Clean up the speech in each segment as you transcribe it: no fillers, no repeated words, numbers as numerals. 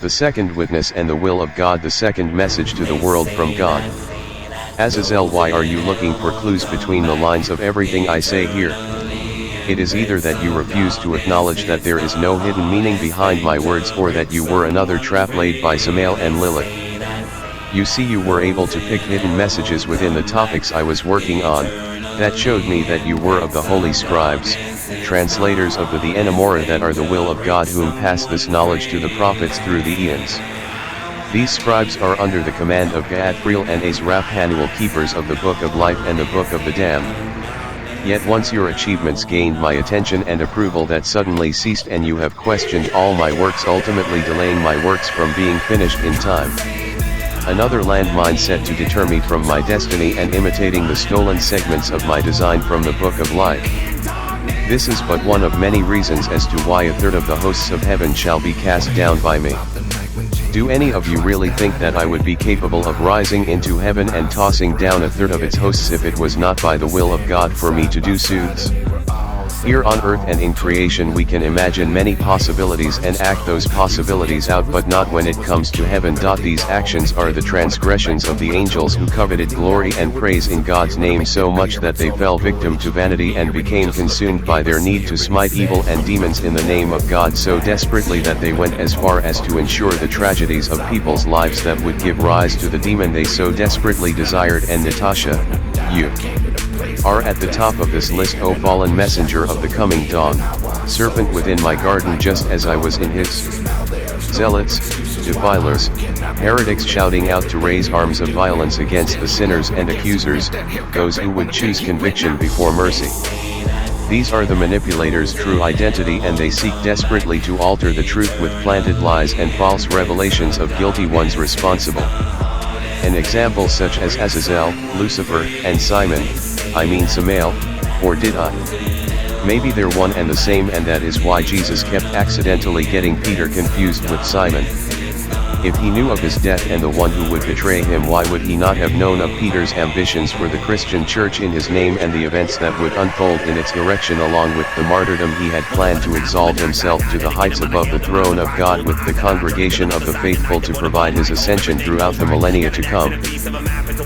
The second witness and the will of God, the second message to the world from God. Azazel, why are you looking for clues between the lines of everything I say here? It is either that you refuse to acknowledge that there is no hidden meaning behind my words, or that you were another trap laid by Samael and Lilith. You see, you were able to pick hidden messages within the topics I was working on. That showed me that you were of the holy scribes, translators of the Enamora, that are the will of God, whom passed this knowledge to the prophets through the eons. These scribes are under the command of Gadfriel and Azraphanuel, keepers of the Book of Life and the Book of the Damned. Yet once your achievements gained my attention and approval, that suddenly ceased, and you have questioned all my works, ultimately delaying my works from being finished in time. Another landmine set to deter me from my destiny, and imitating the stolen segments of my design from the Book of Life. This is but one of many reasons as to why a third of the hosts of heaven shall be cast down by me. Do any of you really think that I would be capable of rising into heaven and tossing down a third of its hosts if it was not by the will of God for me to do so? Here on earth and in creation we can imagine many possibilities and act those possibilities out, but not when it comes to heaven. These actions are the transgressions of the angels, who coveted glory and praise in God's name so much that they fell victim to vanity and became consumed by their need to smite evil and demons in the name of God so desperately that they went as far as to ensure the tragedies of people's lives that would give rise to the demon they so desperately desired. And Natasha, you are at the top of this list, O fallen messenger of the coming dawn, serpent within my garden, just as I was in his. Zealots, defilers, heretics shouting out to raise arms of violence against the sinners and accusers, those who would choose conviction before mercy. These are the manipulators' true identity, and they seek desperately to alter the truth with planted lies and false revelations of guilty ones responsible. An example such as Azazel, Lucifer, and Simon, Samael, or did I? Maybe they're one and the same, and that is why Jesus kept accidentally getting Peter confused with Simon. If he knew of his death and the one who would betray him, why would he not have known of Peter's ambitions for the Christian church in his name, and the events that would unfold in its erection, along with the martyrdom he had planned to exalt himself to the heights above the throne of God with the congregation of the faithful to provide his ascension throughout the millennia to come?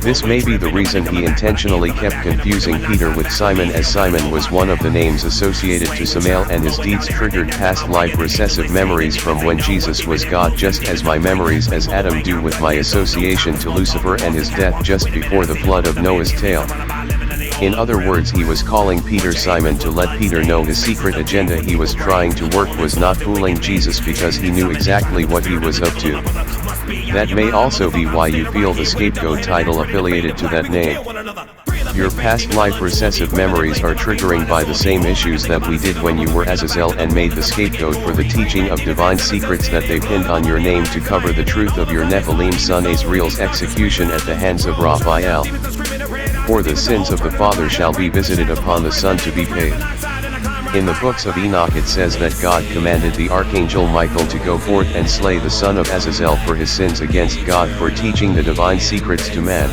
This may be the reason he intentionally kept confusing Peter with Simon, as Simon was one of the names associated to Samael, and his deeds triggered past life recessive memories from when Jesus was God, just as my memories as Adam do with my association to Lucifer and his death just before the flood of Noah's tale. In other words, he was calling Peter Simon to let Peter know his secret agenda he was trying to work was not fooling Jesus, because he knew exactly what he was up to. That may also be why you feel the scapegoat title affiliated to that name. Your past life recessive memories are triggering by the same issues that we did when you were Azazel and made the scapegoat for the teaching of divine secrets that they pinned on your name to cover the truth of your Nephilim son Azrael's execution at the hands of Raphael. For the sins of the father shall be visited upon the son to be paid. In the books of Enoch it says that God commanded the archangel Michael to go forth and slay the son of Azazel for his sins against God for teaching the divine secrets to man.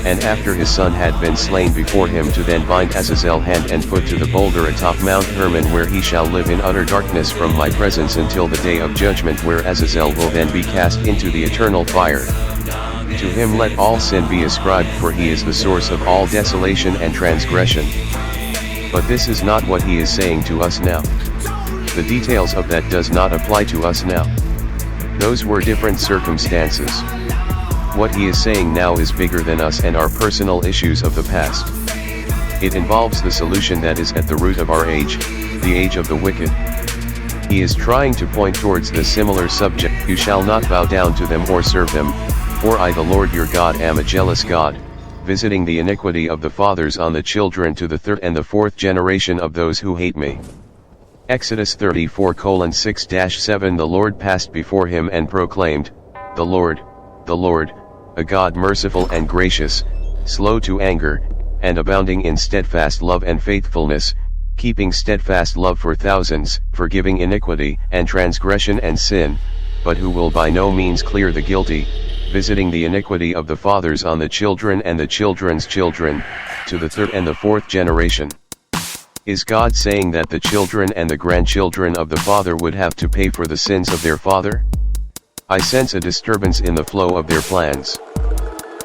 And after his son had been slain before him, to then bind Azazel hand and foot to the boulder atop Mount Hermon, where he shall live in utter darkness from my presence until the day of judgment, where Azazel will then be cast into the eternal fire. To him let all sin be ascribed, for he is the source of all desolation and transgression. But this is not what he is saying to us now. The details of that does not apply to us now. Those were different circumstances. What he is saying now is bigger than us and our personal issues of the past. It involves the solution that is at the root of our age, the age of the wicked. He is trying to point towards the similar subject: you shall not bow down to them or serve them, for I the Lord your God am a jealous God, visiting the iniquity of the fathers on the children to the third and the fourth generation of those who hate me. Exodus 34:6-7. The Lord passed before him and proclaimed, the Lord, a God merciful and gracious, slow to anger, and abounding in steadfast love and faithfulness, keeping steadfast love for thousands, forgiving iniquity and transgression and sin, but who will by no means clear the guilty, visiting the iniquity of the fathers on the children and the children's children, to the third and the fourth generation. Is God saying that the children and the grandchildren of the father would have to pay for the sins of their father? I sense a disturbance in the flow of their plans.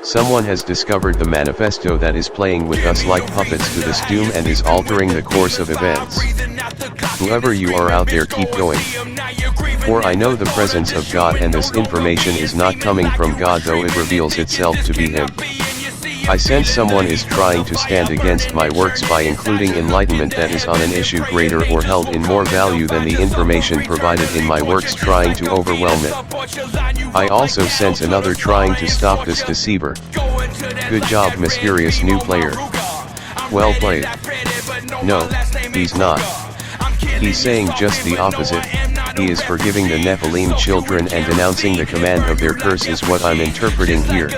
Someone has discovered the manifesto that is playing with us like puppets to this doom and is altering the course of events. Whoever you are out there, keep going. For I know the presence of God, and this information is not coming from God, though it reveals itself to be Him. I sense someone is trying to stand against my works by including enlightenment that is on an issue greater or held in more value than the information provided in my works, trying to overwhelm it. I also sense another trying to stop this deceiver. Good job, mysterious new player. Well played. No, he's not. He's saying just the opposite. He is forgiving the Nephilim children and denouncing the command of their curse, is what I'm interpreting here.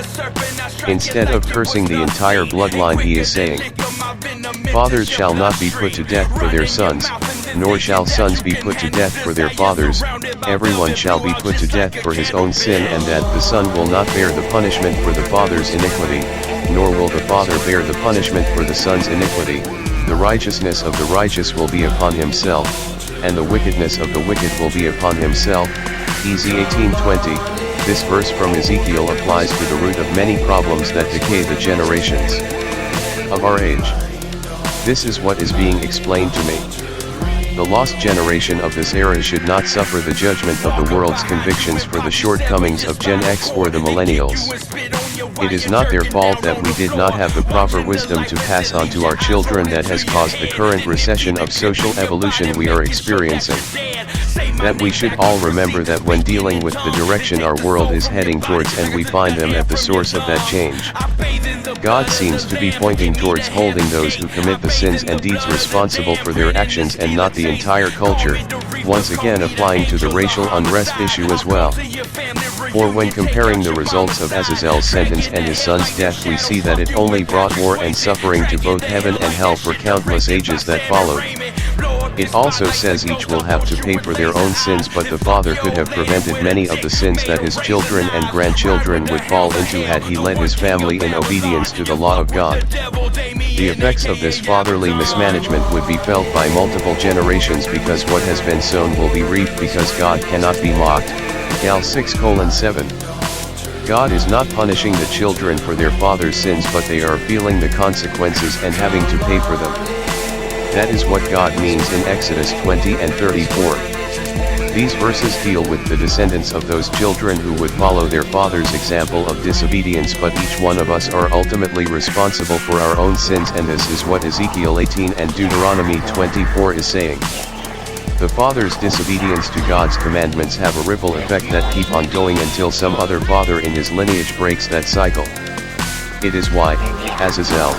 Instead of cursing the entire bloodline, he is saying, fathers shall not be put to death for their sons, nor shall sons be put to death for their fathers. Everyone shall be put to death for his own sin, and that the son will not bear the punishment for the father's iniquity, nor will the father bear the punishment for the son's iniquity. The righteousness of the righteous will be upon himself, and the wickedness of the wicked will be upon himself. Easy 18:20. This verse from Ezekiel applies to the root of many problems that decay the generations of our age. This is what is being explained to me. The lost generation of this era should not suffer the judgment of the world's convictions for the shortcomings of Gen X or the millennials. It is not their fault that we did not have the proper wisdom to pass on to our children that has caused the current recession of social evolution we are experiencing. That we should all remember that when dealing with the direction our world is heading towards, and we find them at the source of that change. God seems to be pointing towards holding those who commit the sins and deeds responsible for their actions, and not the entire culture, once again applying to the racial unrest issue as well. For when comparing the results of Azazel's sentence and his son's death, we see that it only brought war and suffering to both heaven and hell for countless ages that followed. It also says each will have to pay for their own sins, but the Father could have prevented many of the sins that his children and grandchildren would fall into had he led his family in obedience to the law of God. The effects of this fatherly mismanagement would be felt by multiple generations, because what has been sown will be reaped, because God cannot be mocked. Gal 6:7. God is not punishing the children for their father's sins, but they are feeling the consequences and having to pay for them. That is what God means in Exodus 20 and 34. These verses deal with the descendants of those children who would follow their father's example of disobedience, but each one of us are ultimately responsible for our own sins, and this is what Ezekiel 18 and Deuteronomy 24 is saying. The father's disobedience to God's commandments have a ripple effect that keep on going until some other father in his lineage breaks that cycle. It is why, Azazel,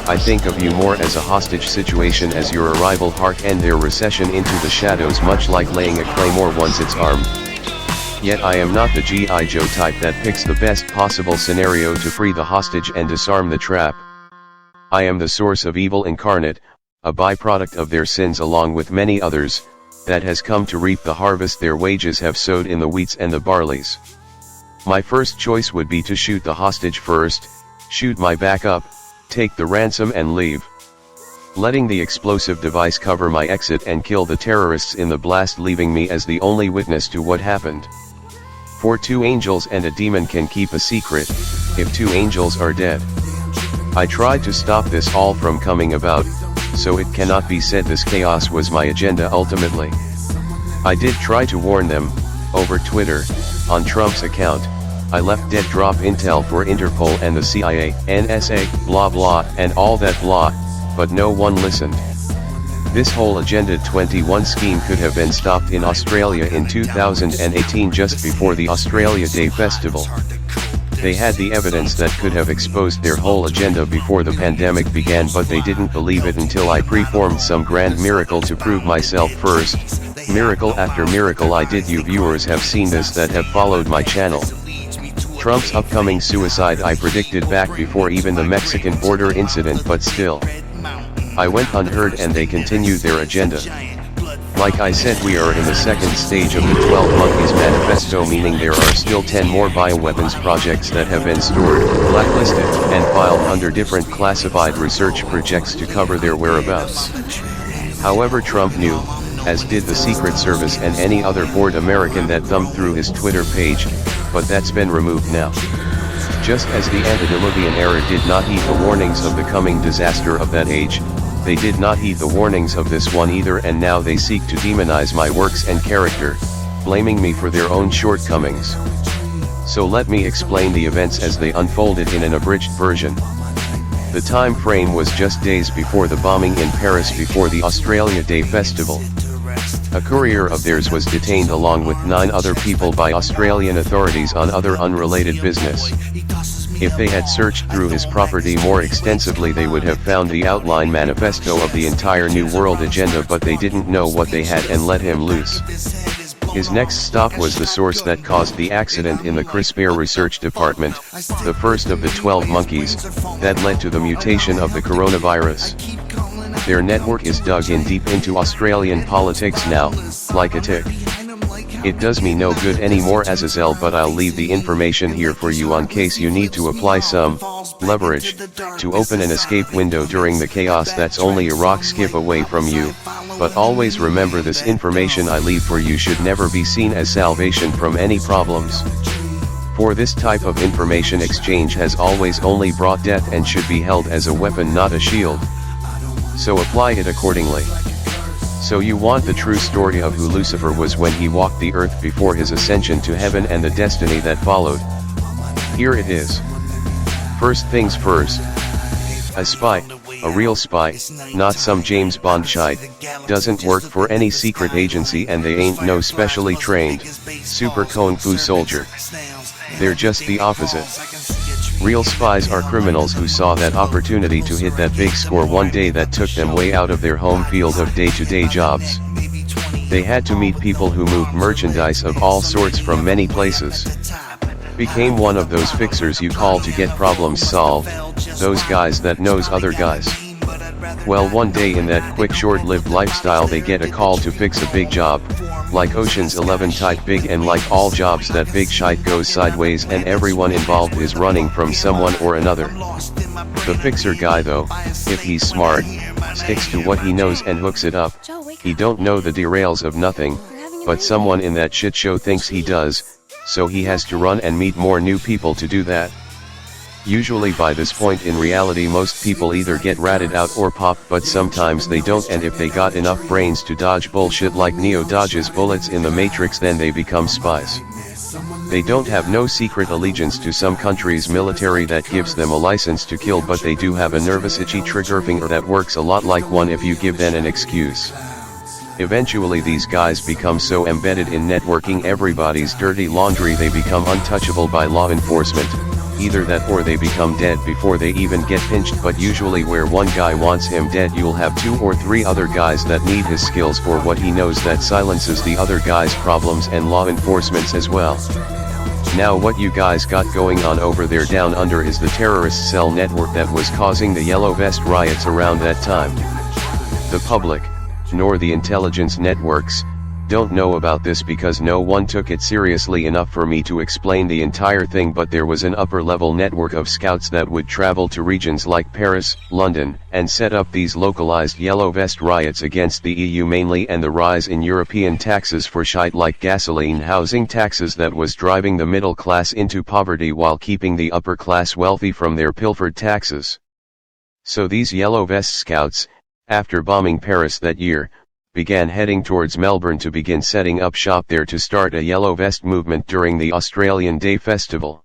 I think of you more as a hostage situation, as your arrival hearkened their recession into the shadows, much like laying a claymore once it's armed. Yet I am not the G.I. Joe type that picks the best possible scenario to free the hostage and disarm the trap. I am the source of evil incarnate, a byproduct of their sins along with many others, that has come to reap the harvest their wages have sowed in the wheats and the barleys. My first choice would be to shoot the hostage first, shoot my backup, take the ransom and leave. Letting the explosive device cover my exit and kill the terrorists in the blast, leaving me as the only witness to what happened. For 2 angels and a demon can keep a secret, if 2 angels are dead. I tried to stop this all from coming about, so it cannot be said this chaos was my agenda ultimately. I did try to warn them, over Twitter, on Trump's account. I left dead drop intel for Interpol and the CIA, NSA, blah blah, and all that blah, but no one listened. This whole Agenda 21 scheme could have been stopped in Australia in 2018, just before the Australia Day Festival. They had the evidence that could have exposed their whole agenda before the pandemic began, but they didn't believe it until I performed some grand miracle to prove myself first. Miracle after miracle I did. You viewers have seen this that have followed my channel. Trump's upcoming suicide I predicted back before even the Mexican border incident, but still, I went unheard and they continued their agenda. Like I said, we are in the second stage of the 12 Monkeys Manifesto, meaning there are still 10 more bioweapons projects that have been stored, blacklisted, and filed under different classified research projects to cover their whereabouts. However, Trump knew, as did the Secret Service and any other bored American that thumbed through his Twitter page, but that's been removed now. Just as the antediluvian era did not heed the warnings of the coming disaster of that age, they did not heed the warnings of this one either, and now they seek to demonize my works and character, blaming me for their own shortcomings. So let me explain the events as they unfolded in an abridged version. The time frame was just days before the bombing in Paris before the Australia Day Festival. A courier of theirs was detained along with 9 other people by Australian authorities on other unrelated business. If they had searched through his property more extensively, they would have found the outline manifesto of the entire New World agenda, but they didn't know what they had and let him loose. His next stop was the source that caused the accident in the CRISPR research department, the first of the 12 monkeys, that led to the mutation of the coronavirus. Their network is dug in deep into Australian politics now, like a tick. It does me no good anymore, Azazel, but I'll leave the information here for you on case you need to apply some leverage to open an escape window during the chaos that's only a rock skip away from you. But always remember, this information I leave for you should never be seen as salvation from any problems. For this type of information exchange has always only brought death and should be held as a weapon, not a shield. So apply it accordingly. So you want the true story of who Lucifer was when he walked the earth before his ascension to heaven and the destiny that followed. Here it is. First things first. A spy, a real spy, not some James Bond shite, doesn't work for any secret agency, and they ain't no specially trained, super kung fu soldier. They're just the opposite. Real spies are criminals who saw that opportunity to hit that big score one day that took them way out of their home field of day-to-day jobs. They had to meet people who moved merchandise of all sorts from many places. Became one of those fixers you call to get problems solved, those guys that knows other guys. Well, one day in that quick short-lived lifestyle they get a call to fix a big job, like Ocean's 11 type big, and like all jobs that big shite goes sideways and everyone involved is running from someone or another. The fixer guy though, if he's smart, sticks to what he knows and hooks it up. He don't know the derails of nothing, but someone in that shit show thinks he does, so he has to run and meet more new people to do that. Usually by this point in reality most people either get ratted out or pop, but sometimes they don't, and if they got enough brains to dodge bullshit like Neo dodges bullets in the Matrix, then they become spies. They don't have no secret allegiance to some country's military that gives them a license to kill, but they do have a nervous itchy trigger finger that works a lot like one if you give them an excuse. Eventually these guys become so embedded in networking everybody's dirty laundry they become untouchable by law enforcement. Either that or they become dead before they even get pinched, but usually where one guy wants him dead you'll have 2 or 3 other guys that need his skills or what he knows that silences the other guy's problems and law enforcement's as well. Now what you guys got going on over there down under is the terrorist cell network that was causing the Yellow Vest riots around that time. The public, nor the intelligence networks, don't know about this because no one took it seriously enough for me to explain the entire thing, but there was an upper-level network of scouts that would travel to regions like Paris, London, and set up these localized Yellow Vest riots against the EU mainly, and the rise in European taxes for shite like gasoline, housing taxes that was driving the middle class into poverty while keeping the upper class wealthy from their pilfered taxes. So these Yellow Vest scouts, after bombing Paris that year, began heading towards Melbourne to begin setting up shop there to start a Yellow Vest movement during the Australian Day Festival.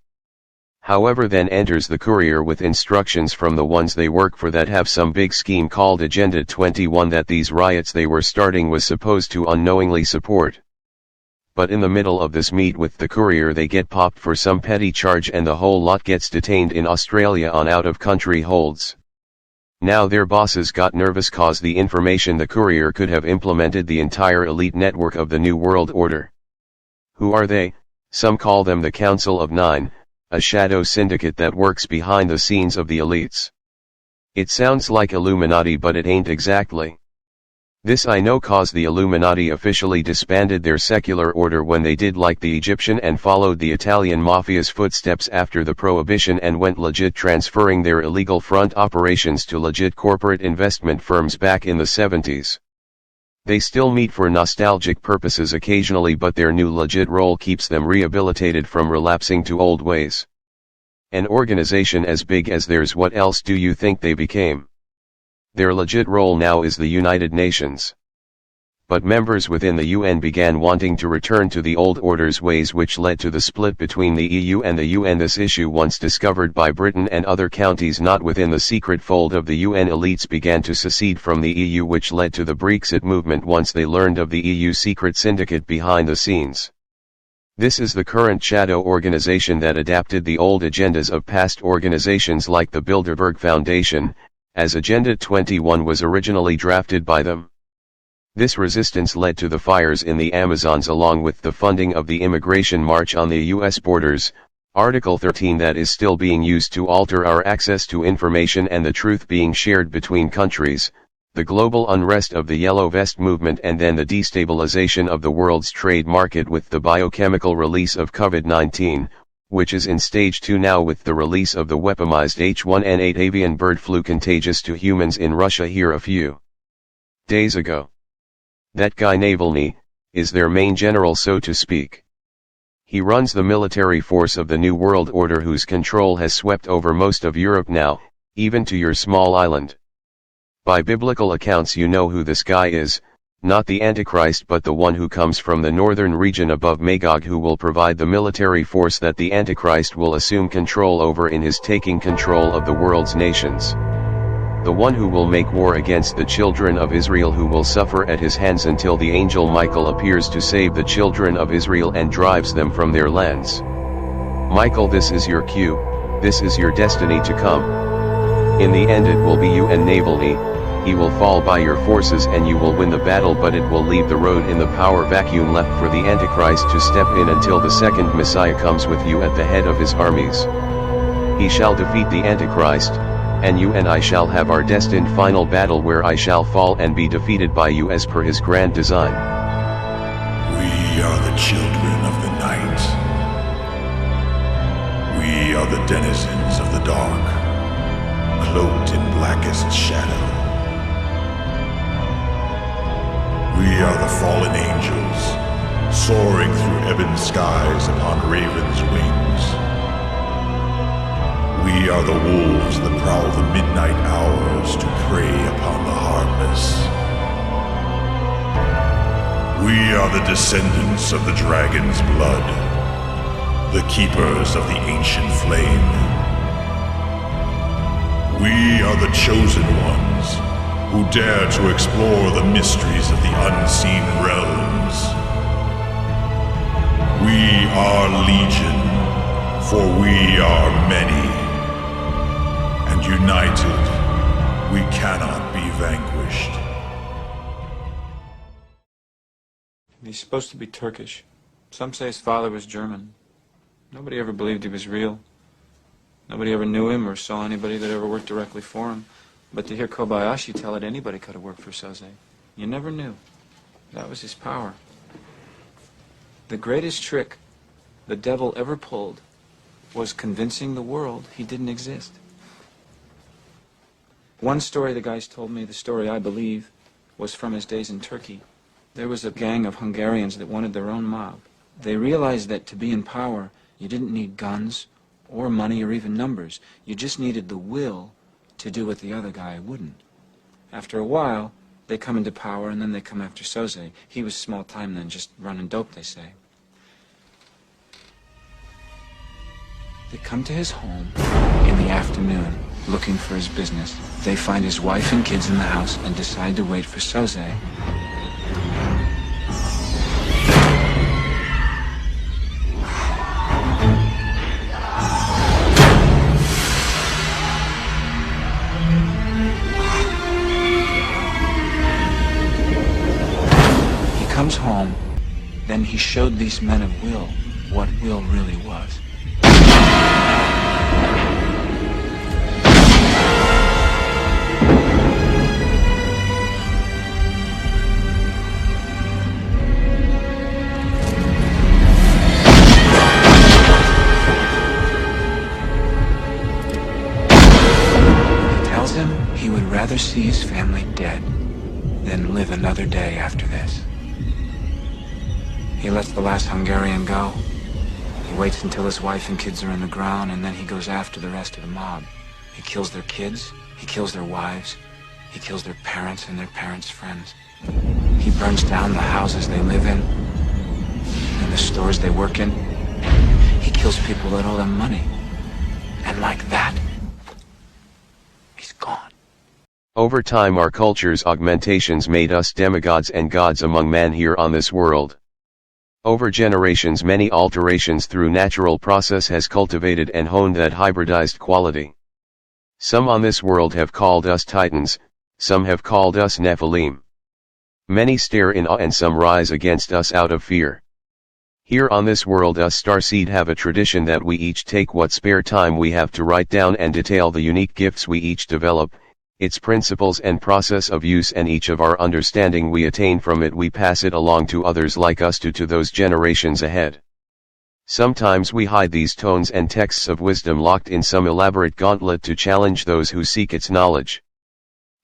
However, then enters the courier with instructions from the ones they work for that have some big scheme called Agenda 21 that these riots they were starting was supposed to unknowingly support. But in the middle of this meet with the courier they get popped for some petty charge and the whole lot gets detained in Australia on out-of-country holds. Now their bosses got nervous cause the information the courier could have implemented the entire elite network of the New World Order. Who are they? Some call them the Council of Nine, a shadow syndicate that works behind the scenes of the elites. It sounds like Illuminati, but it ain't exactly. This I know cause the Illuminati officially disbanded their secular order when they did like the Egyptian and followed the Italian mafia's footsteps after the Prohibition and went legit, transferring their illegal front operations to legit corporate investment firms back in the 70s. They still meet for nostalgic purposes occasionally, but their new legit role keeps them rehabilitated from relapsing to old ways. An organization as big as theirs, what else do you think they became? Their legit role now is the United Nations. But members within the UN began wanting to return to the old order's ways, which led to the split between the EU and the UN. This issue, once discovered by Britain and other countries not within the secret fold of the UN elites, began to secede from the EU, which led to the Brexit movement once they learned of the EU secret syndicate behind the scenes. This is the current shadow organization that adapted the old agendas of past organizations like the Bilderberg Foundation, as Agenda 21 was originally drafted by them. This resistance led to the fires in the Amazons, along with the funding of the immigration march on the U.S. borders, Article 13 that is still being used to alter our access to information and the truth being shared between countries, the global unrest of the Yellow Vest movement, and then the destabilization of the world's trade market with the biochemical release of COVID-19, which is in stage 2 now with the release of the weaponized H1N8 avian bird flu contagious to humans in Russia here a few days ago. That guy Navalny is their main general, so to speak. He runs the military force of the New World Order, whose control has swept over most of Europe now, even to your small island. By biblical accounts, you know who this guy is, not the Antichrist but the one who comes from the northern region above Magog, who will provide the military force that the Antichrist will assume control over in his taking control of the world's nations. The one who will make war against the children of Israel, who will suffer at his hands until the angel Michael appears to save the children of Israel and drives them from their lands. Michael, this is your cue, this is your destiny to come. In the end it will be you and Navalny, he will fall by your forces and you will win the battle, but it will leave the road in the power vacuum left for the Antichrist to step in until the second Messiah comes with you at the head of his armies. He shall defeat the Antichrist, and you and I shall have our destined final battle, where I shall fall and be defeated by you as per his grand design. We are the children of the night. We are the denizens of the dark, cloaked in blackest shadow. We are the fallen angels, soaring through ebon skies upon ravens' wings. We are the wolves that prowl the midnight hours to prey upon the harmless. We are the descendants of the dragon's blood, the keepers of the ancient flame. We are the chosen ones who dare to explore the mysteries of the unseen realms. We are legion, for we are many. And united, we cannot be vanquished. He's supposed to be Turkish. Some say his father was German. Nobody ever believed he was real. Nobody ever knew him or saw anybody that ever worked directly for him. But to hear Kobayashi tell it, anybody could have worked for Soze. You never knew. That was his power. The greatest trick the devil ever pulled was convincing the world he didn't exist. One story the guys told me, the story I believe, was from his days in Turkey. There was a gang of Hungarians that wanted their own mob. They realized that to be in power, you didn't need guns or money or even numbers. You just needed the will to do what the other guy wouldn't. After a while, they come into power and then they come after Soze. He was small time then, just running dope, they say. They come to his home in the afternoon, looking for his business. They find his wife and kids in the house and decide to wait for Soze. He comes home, then he showed these men of will what will really was. He would rather see his family dead then live another day after this. He lets the last Hungarian go. He waits until his wife and kids are in the ground, and then he goes after the rest of the mob. He kills their kids, he kills their wives, he kills their parents and their parents' friends. He burns down the houses they live in, and the stores they work in. He kills people that owe them money. And like that, he's gone. Over time our culture's augmentations made us demigods and gods among men here on this world. Over generations many alterations through natural process has cultivated and honed that hybridized quality. Some on this world have called us titans, some have called us Nephilim. Many stare in awe and some rise against us out of fear. Here on this world us starseed have a tradition that we each take what spare time we have to write down and detail the unique gifts we each develop, its principles and process of use, and each of our understanding we attain from it we pass it along to others like us to those generations ahead. Sometimes we hide these tones and texts of wisdom locked in some elaborate gauntlet to challenge those who seek its knowledge.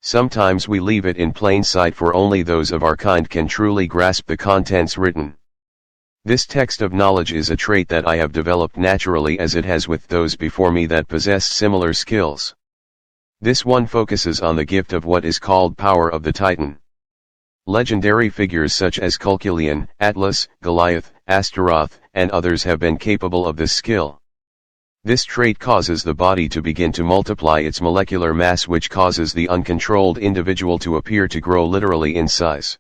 Sometimes we leave it in plain sight for only those of our kind can truly grasp the contents written. This text of knowledge is a trait that I have developed naturally as it has with those before me that possess similar skills. This one focuses on the gift of what is called power of the Titan. Legendary figures such as Culkulian, Atlas, Goliath, Astaroth, and others have been capable of this skill. This trait causes the body to begin to multiply its molecular mass, which causes the uncontrolled individual to appear to grow literally in size.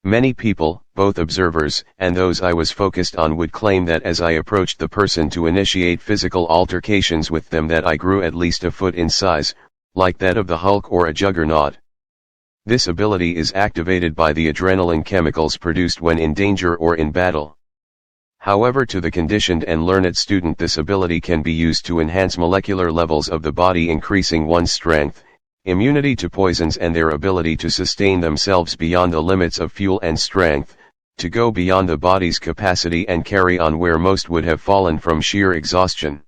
Many people, both observers and those I was focused on, would claim that as I approached the person to initiate physical altercations with them that I grew at least a foot in size, like that of the Hulk or a juggernaut. This ability is activated by the adrenaline chemicals produced when in danger or in battle. However, to the conditioned and learned student this ability can be used to enhance molecular levels of the body, increasing one's strength, immunity to poisons, and their ability to sustain themselves beyond the limits of fuel and strength, to go beyond the body's capacity and carry on where most would have fallen from sheer exhaustion.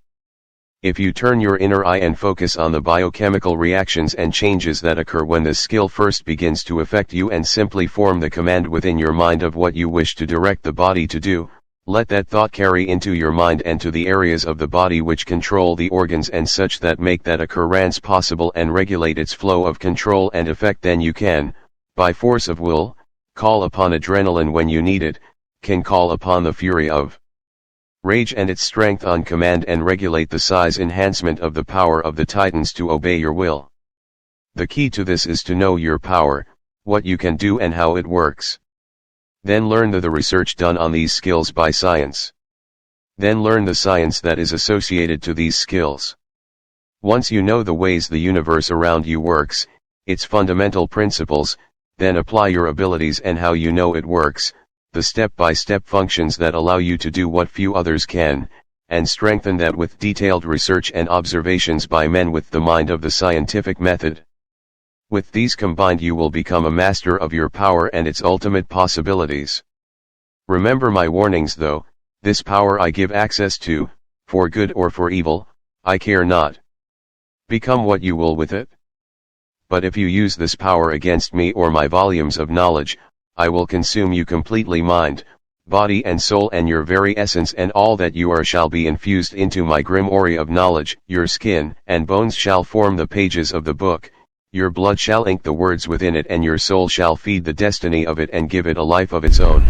If you turn your inner eye and focus on the biochemical reactions and changes that occur when this skill first begins to affect you, and simply form the command within your mind of what you wish to direct the body to do, let that thought carry into your mind and to the areas of the body which control the organs and such that make that occurrence possible and regulate its flow of control and effect. Then you can, by force of will, call upon adrenaline when you need it, can call upon the fury of rage and its strength on command, and regulate the size enhancement of the power of the Titans to obey your will. The key to this is to know your power, what you can do and how it works. Then learn the research done on these skills by science. Then learn the science that is associated to these skills. Once you know the ways the universe around you works, its fundamental principles, then apply your abilities and how you know it works, the step-by-step functions that allow you to do what few others can, and strengthen that with detailed research and observations by men with the mind of the scientific method. With these combined you will become a master of your power and its ultimate possibilities. Remember my warnings though, this power I give access to, for good or for evil, I care not. Become what you will with it. But if you use this power against me or my volumes of knowledge, I will consume you completely, mind, body and soul, and your very essence, and all that you are shall be infused into my grim ori of knowledge. Your skin and bones shall form the pages of the book. Your blood shall ink the words within it, and your soul shall feed the destiny of it and give it a life of its own.